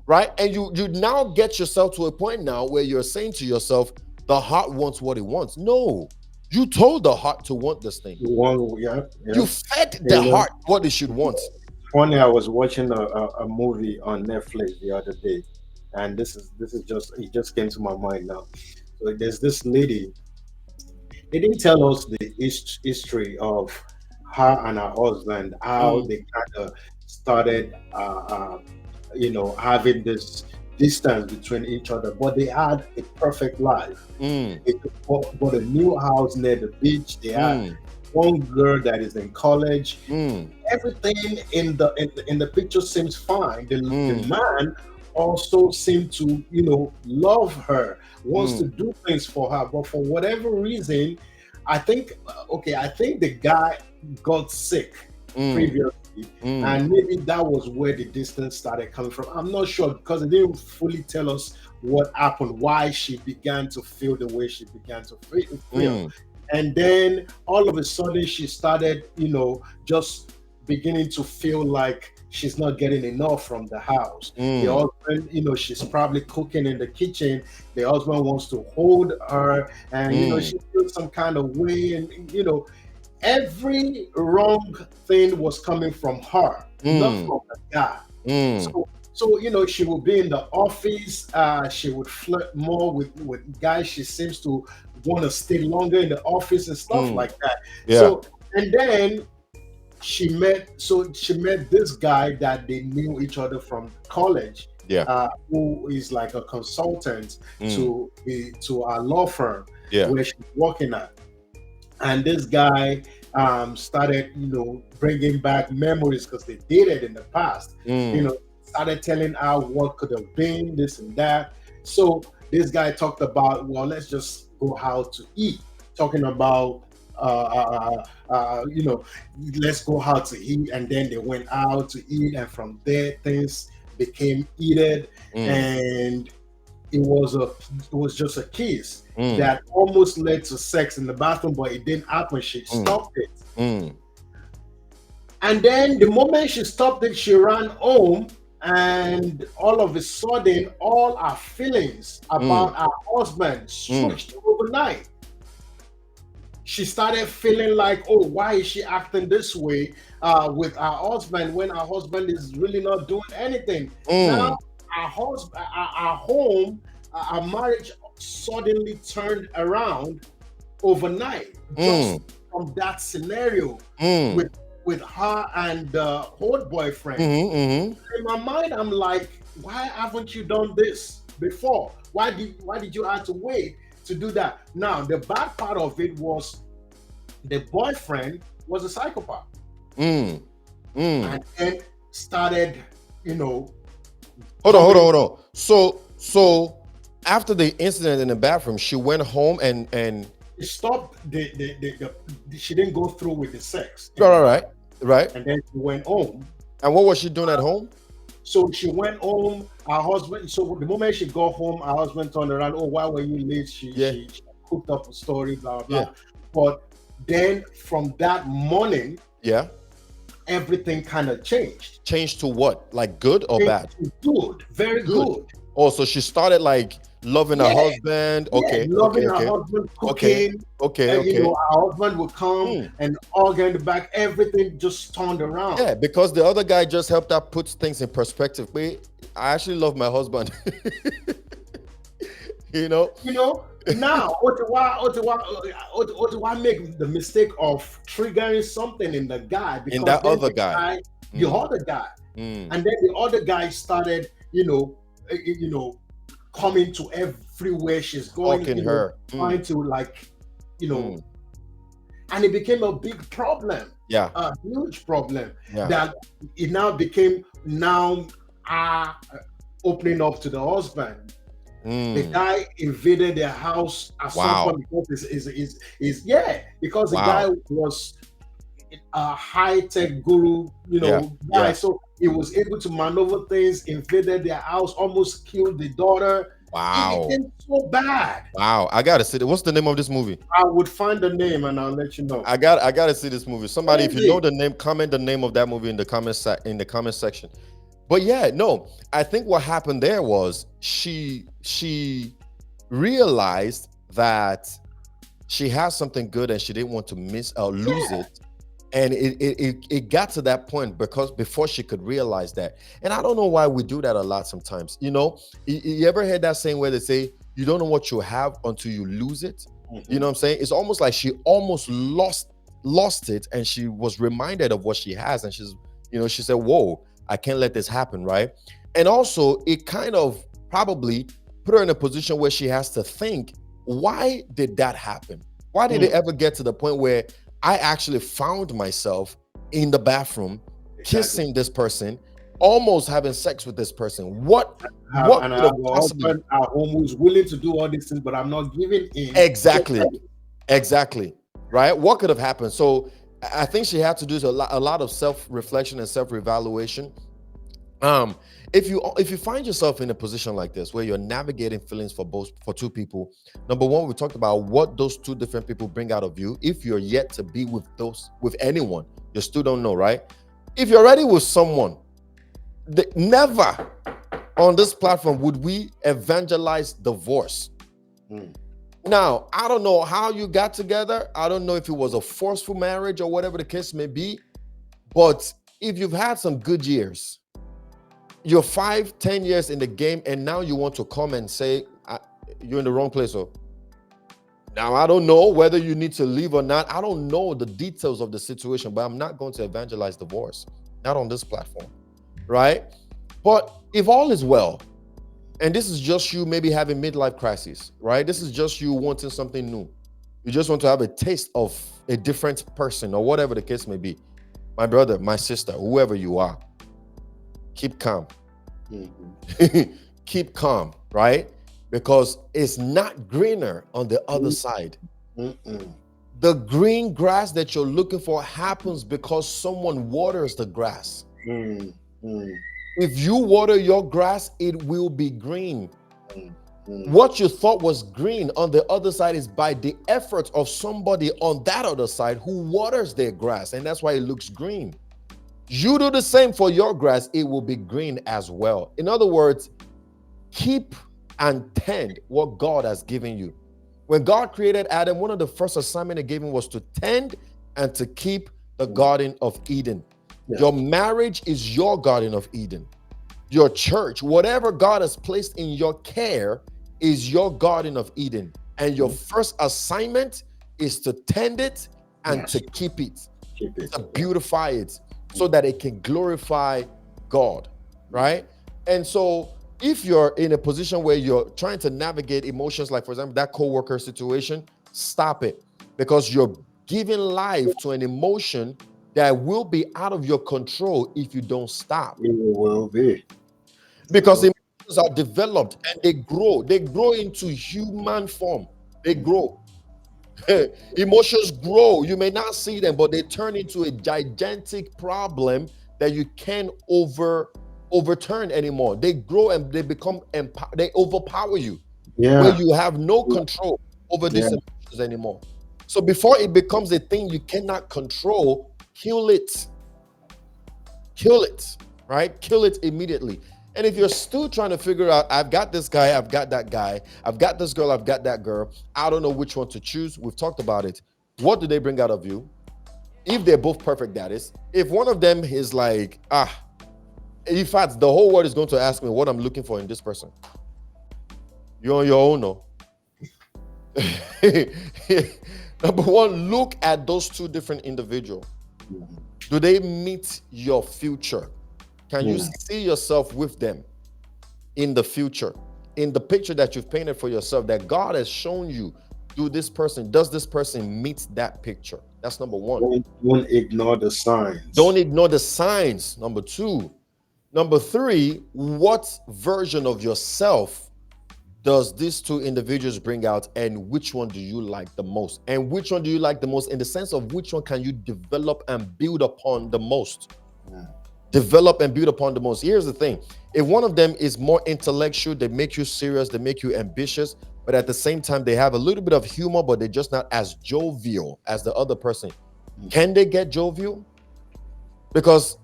Right? And you now get yourself to a point now where you're saying to yourself, the heart wants what it wants. No, you told the heart to want this thing. One, yeah, yeah. You fed the You know, heart what it should want. funny. I was watching a movie on Netflix the other day, and this is just it just came to my mind now. So there's this lady. They didn't tell us the history of her and her husband, how Mm, they kind of started, having this distance between each other, but they had a perfect life. mm, They bought a new house near the beach. They had mm, one girl that is in college. mm, Everything in the picture seems fine. The mm, man also seemed to love her, wants to mm, do things for her, but for whatever reason, I think the guy got sick mm, previously, mm, and maybe that was where the distance started coming from. I'm not sure because it didn't fully tell us what happened, why she began to feel the way she began to feel. mm, And then all of a sudden she started, just beginning to feel like she's not getting enough from the house. The mm, husband, she's probably cooking in the kitchen. The husband wants to hold her, and mm, she feels some kind of way, and every wrong thing was coming from her, not mm, from the guy. mm, So she would be in the office. She would flirt more with guys. She seems to want to stay longer in the office and stuff mm. like that. Yeah, So and then she met this guy that they knew each other from college, yeah, who is like a consultant mm, to our law firm yeah, where she's working at. And this guy started bringing back memories because they dated in the past. you mm, know Started telling her what could have been this and that. So this guy talked about, well, let's just go out to eat, talking about let's go out to eat. And then they went out to eat, and from there things became heated. mm, And it was just a kiss mm, that almost led to sex in the bathroom, but it didn't happen. She mm, stopped it. mm, And then the moment she stopped it, she ran home, and all of a sudden, all her feelings mm, about her husband mm, switched overnight. She started feeling like, oh, why is she acting this way with her husband when her husband is really not doing anything? mm, Now, our husband, our home, our marriage suddenly turned around, overnight, just Mm. from that scenario Mm. with her and the old boyfriend. Mm-hmm. Mm-hmm. In my mind, I'm like, why haven't you done this before? Why did you have to wait to do that? Now, the bad part of it was the boyfriend was a psychopath, Mm. Mm. and then started, you know, Hold on, hold on, coming. hold on. So after the incident in the bathroom, she went home and She stopped she didn't go through with the sex in the right, bath, right, right. and then she went home. And what was she doing at home? So she went home. Her husband. So the moment she got home, her husband turned around. Oh, why were you late? She Yeah, she, she cooked up a story, blah yeah, blah. But then from that morning, yeah. everything kind of changed. Changed to what? Like good or Changed bad? to good, very Good. good. Oh, so she started like loving her Yeah, husband. yeah, Okay, loving okay, her okay, husband, okay, cooking. okay, You okay. know, our husband would come Hmm. and all get in the back. Everything just turned around. Yeah, because the other guy just helped her put things in perspective. Wait, I actually love my husband. you know? You know, now Ottawa make the mistake of triggering something in the guy, In because that then other guy. the Mm, other guy, mm. and then the other guy started, coming to everywhere she's going, Stalking her. trying Mm, to, like, you know, mm. and it became a big problem, Yeah, a huge problem, yeah. that it now became now uh, opening up to the husband. The Mm. guy invaded their house at some Wow. point, because yeah, because the guy Wow. was a high-tech guru, Yeah, guy. yeah. So he was able to maneuver things, invaded their house, almost killed the daughter. It Wow. became so bad. Wow. I gotta see it. What's the name of this movie? I would find the name and I'll let you know. I gotta see this movie. Somebody, if you know Crazy. the name, comment the name of that movie in the comment section. But yeah, no, I think what happened there was she realized that she has something good and she didn't want to miss or lose Yeah. it. And it got to that point because before she could realize that. And I don't know why we do that a lot sometimes. You ever heard that saying where they say you don't know what you have until you lose it? You know Mhm. what I'm saying? It's almost like she almost lost it, and she was reminded of what she has, and she said, whoa, I can't let this happen, right? And also it kind of probably put her in a position where she has to think, why did that happen? Why did it Mm, ever get to the point where I actually found myself in the bathroom exactly. kissing this person, almost having sex with this person? What And could our have possibly? husband at home who's willing to do all these things, but I'm not giving in to Exactly, it. exactly, right? What could have happened? So I think she had to do a lot of self-reflection and self-evaluation. um if you find yourself in a position like this where you're navigating feelings for two people, number one, we talked about what those two different people bring out of you. If you're yet to be with anyone, you still don't know, right? If you're already with someone, never on this platform would we evangelize divorce. Mm, Now, I don't know how you got together. I don't know if it was a forceful marriage or whatever the case may be. But if you've had some good years, you're 5, 10 years in the game, and now you want to come and say you're in the wrong place. So now I don't know whether you need to leave or not. I don't know the details of the situation, but I'm not going to evangelize divorce, not on this platform, right? But if all is well, and this is just you maybe having midlife crisis, right? This is just you wanting something new. You just want to have a taste of a different person or whatever the case may be. My brother, my sister, whoever you are, keep calm. mhm. Keep calm, right? Because it's not greener on the other Mm, side. mm, The green grass that you're looking for happens because someone waters the grass. mm, mm, If you water your grass, it will be green. mm, mm. What you thought was green on the other side is by the efforts of somebody on that other side who waters their grass, and that's why it looks green. You do the same for your grass, it will be green as well. In other words, keep and tend what God has given you. When God created Adam, one of the first assignments he gave him was to tend and to keep the Mm. Garden of Eden. Yeah. Your marriage is your Garden of Eden. Your church, whatever God has placed in your care, is your Garden of Eden. And your first assignment is to tend it and to Yes. keep it, Keep it. to beautify it so that it can glorify God, right? And so if you're in a position where you're trying to navigate emotions, like for example, that coworker situation, stop it, because you're giving life to an emotion that will be out of your control if you don't stop. It will be. It Because will. emotions are developed and they grow into human form. They grow. Emotions grow. You may not see them, but they turn into a gigantic problem that you can't overturn anymore. They grow and they become they overpower you, where Yeah. you have no control over Yeah. these emotions anymore. So before it becomes a thing you cannot control, kill it. Kill it, right? Kill it immediately. And if you're still trying to figure out, I've got this guy, I've got that guy, I've got this girl, I've got that girl, I don't know which one to choose. We've talked about it. What do they bring out of you? If they're both perfect, that is. If one of them is like, in fact, the whole world is going to ask me what I'm looking for in this person. You're on your own, no? Number one, look at those two different individuals. Do they meet your future? Can you see yourself with them in the future? In the picture that you've painted for yourself, that God has shown you, does this person meet that picture? That's number one. Don't ignore the signs. Don't ignore the signs. Number two. Number three, what version of yourself does these two individuals bring out, and which one do you like the most? And which one do you like the most in the sense of which one can you develop and build upon the most? Develop and build upon the most. Here's the thing. If one of them is more intellectual, they make you serious, they make you ambitious, but at the same time, they have a little bit of humor, but they're just not as jovial as the other person. Can they get jovial? Because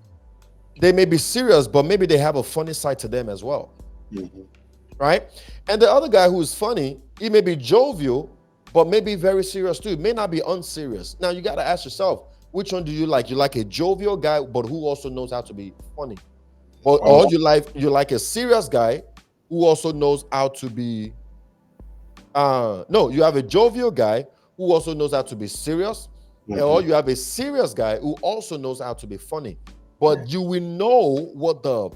they may be serious, but maybe they have a funny side to them as well. Right? And the other guy who is funny, he may be jovial, but maybe very serious too. It may not be unserious. Now you got to ask yourself, which one do you like? You like a jovial guy, but who also knows how to be funny? Or you like a serious guy who also knows how to be no, you have a jovial guy who also knows how to be serious, or you have a serious guy who also knows how to be funny. But you will know what the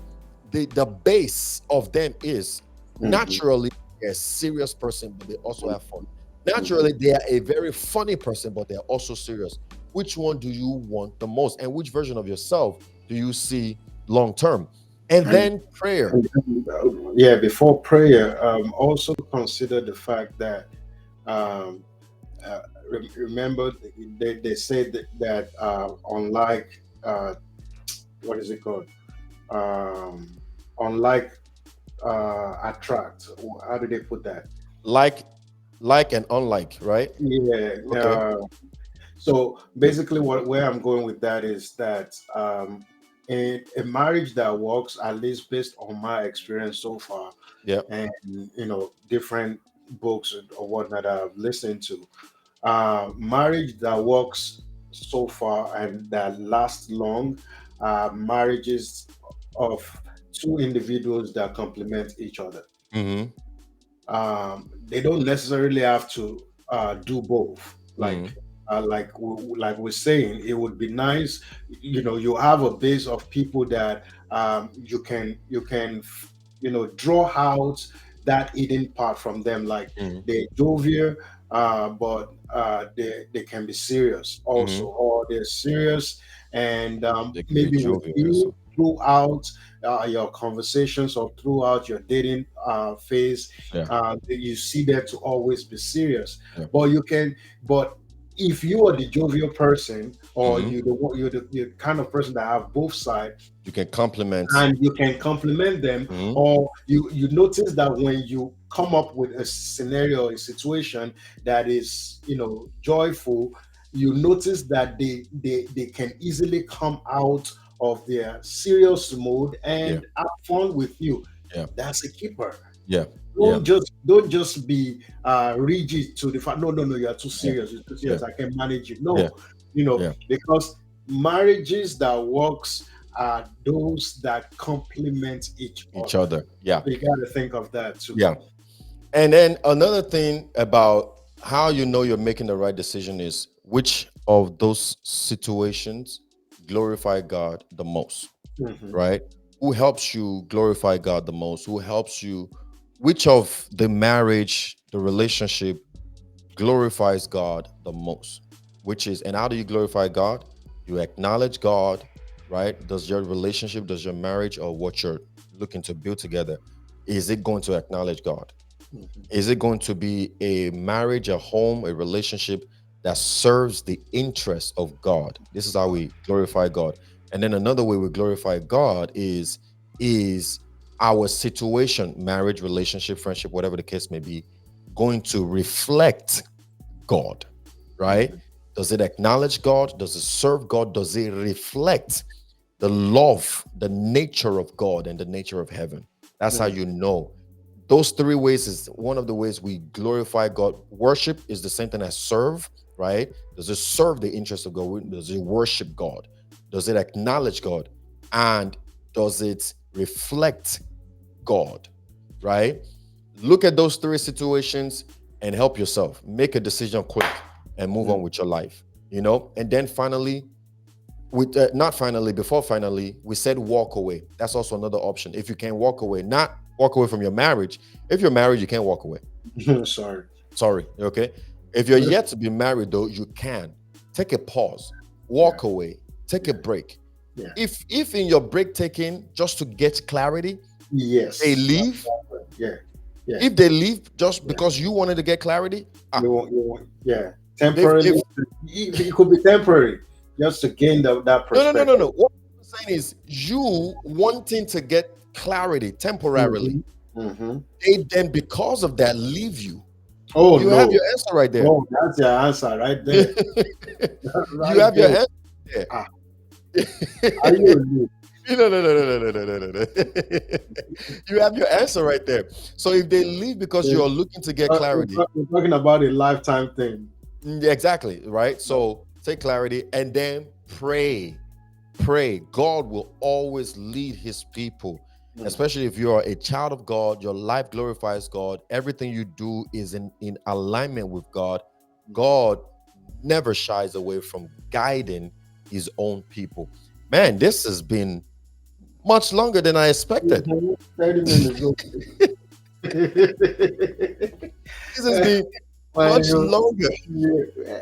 base of them is. Naturally, they're a serious person, but they also have fun. Naturally, they are a very funny person, but they're also serious. Which one do you want the most? And which version of yourself do you see long term? And then prayer. Yeah, before prayer, also consider the fact that um, remember they say that unlike what is it called? Um, unlike attract. How do they put that? Like and unlike, right? Yeah. Okay. So basically, where I'm going with that is that in a marriage that works, at least based on my experience so far, Yeah. and different books or whatnot that I've listened to, marriage that works so far and that lasts long, marriages of two individuals that complement each other. Mm-hmm. They don't necessarily have to do both. Mm-hmm. Like we're saying, it would be nice, you have a base of people that you can draw out that hidden part from them, like Mm-hmm. they're jovial, but they can be serious also, Mm-hmm. or they're serious and They can be maybe with jovial you also. throughout your conversations or throughout your dating phase. Yeah. You see them to always be serious, Yeah. but but if you are the jovial person, or Mm-hmm. you're the kind of person that have both sides, You can compliment. and you can compliment them, Mm-hmm. or you notice that when you come up with a scenario, a situation that is joyful, you notice that they can easily come out of their serious mode Yeah. and have fun with you. Yeah. That's a keeper. Yeah. Yeah. Don't just be rigid to the fact, no, no, no, you are too Yeah. serious, you're too Yeah. serious, I can manage you. Yeah. No, Yeah. because marriages that works are those that complement each Each other. other. Yeah. So you got to think of that too. Yeah. And then another thing about How you know you're making the right decision is which of those situations glorify God the most, Hmm. right? Who helps you glorify God the most? Who helps you? Which of the marriage, the relationship glorifies God the most? Which is, and how do you glorify God? You acknowledge God, right? Does your relationship, does your marriage, or what you're looking to build together, is it going to acknowledge God? Hmm. Is it going to be a marriage, a home, a relationship that serves the interests of God? This is how we glorify God. And then another way we glorify God is our situation, marriage, relationship, friendship, whatever the case may be, going to reflect God, right? Hmm. Does it acknowledge God? Does it serve God? Does it reflect the love, the nature of God and the nature of heaven? That's how Hmm. you know. Those three ways is one of the ways we glorify God. Worship is the same thing as serve, right? Does it serve the interest of God? Does it worship God? Does it acknowledge God? And does it reflect God, right? Look at those three situations and help yourself. Make a decision quick and move on with your life, And then finally, with not finally, before finally, we said walk away. That's also another option. If you can walk away, not walk away from your marriage. If you're married, you can't walk away. Sorry. Sorry, okay? If you're yet to be married, though, you can take a pause, Yeah. walk away, take a Yeah. break. Yeah. If in your break taking, just to get clarity, they Yes. leave. Yeah. Yeah. If they leave just Yeah. because you wanted to get clarity, Yeah. they've Temporarily, if it could be temporary, just to gain that no, perspective. no. What I'm saying is you wanting to get clarity temporarily, Hmm. Hmm. they then because of that leave you. Oh You have no. your answer right there. Oh, that's your answer right there. You Right have your there. answer there. Ah, are you? No. You have your answer right there. So if they leave because you're looking to get clarity, We're talking about a lifetime thing. yeah, exactly, right? So take clarity and then pray. Pray. God will always lead his people, Mm. especially if you're a child of God, your life glorifies God, everything you do is in alignment with God. God never shies away from guiding his own people. Man, this has been much longer than I expected. 30 minutes. This has been Man, much longer.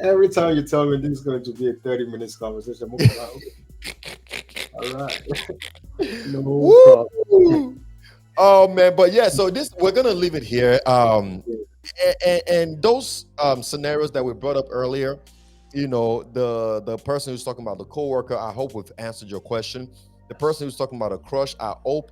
every time you tell me this is going to be a 30 minutes conversation, I'm like, okay, all right, no problem. Woo! Oh man, but yeah, so this we're gonna leave it here. And those scenarios that we brought up earlier, the person who's talking about the coworker, I hope we've answered your question. The person who's talking about a crush, I hope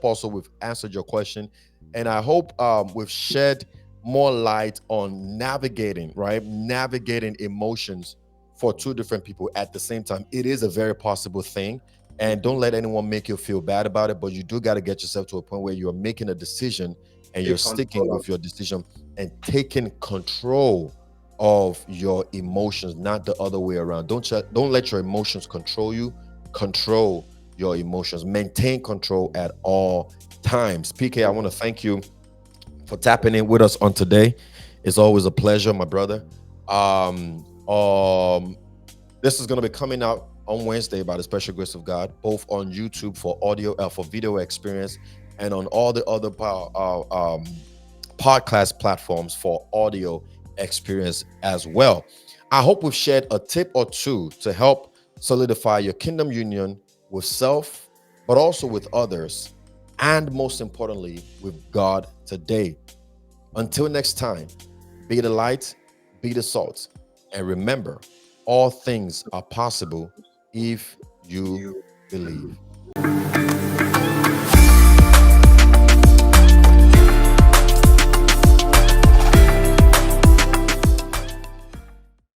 also we've answered your question, and I hope we've shed more light on navigating, right? Navigating emotions for two different people at the same time. It is a very possible thing, and don't let anyone make you feel bad about it. But you do got to get yourself to a point where you're making a decision and you're Take sticking control of with your decision and taking control of your emotions, not the other way around. Don't let your emotions control you. Control your emotions. Maintain control at all times. PK, I want to thank you for tapping in with us on today. It's always a pleasure, my brother. Um, um, this is going to be coming out on Wednesday by the special grace of God, both on YouTube for audio, for video experience, and on all the other podcast platforms for audio experience as well. I hope we've shared a tip or two to help solidify your kingdom union with self, but also with others, and most importantly, with God today. Until next time, be the light, be the salt, and remember, all things are possible if you you. believe.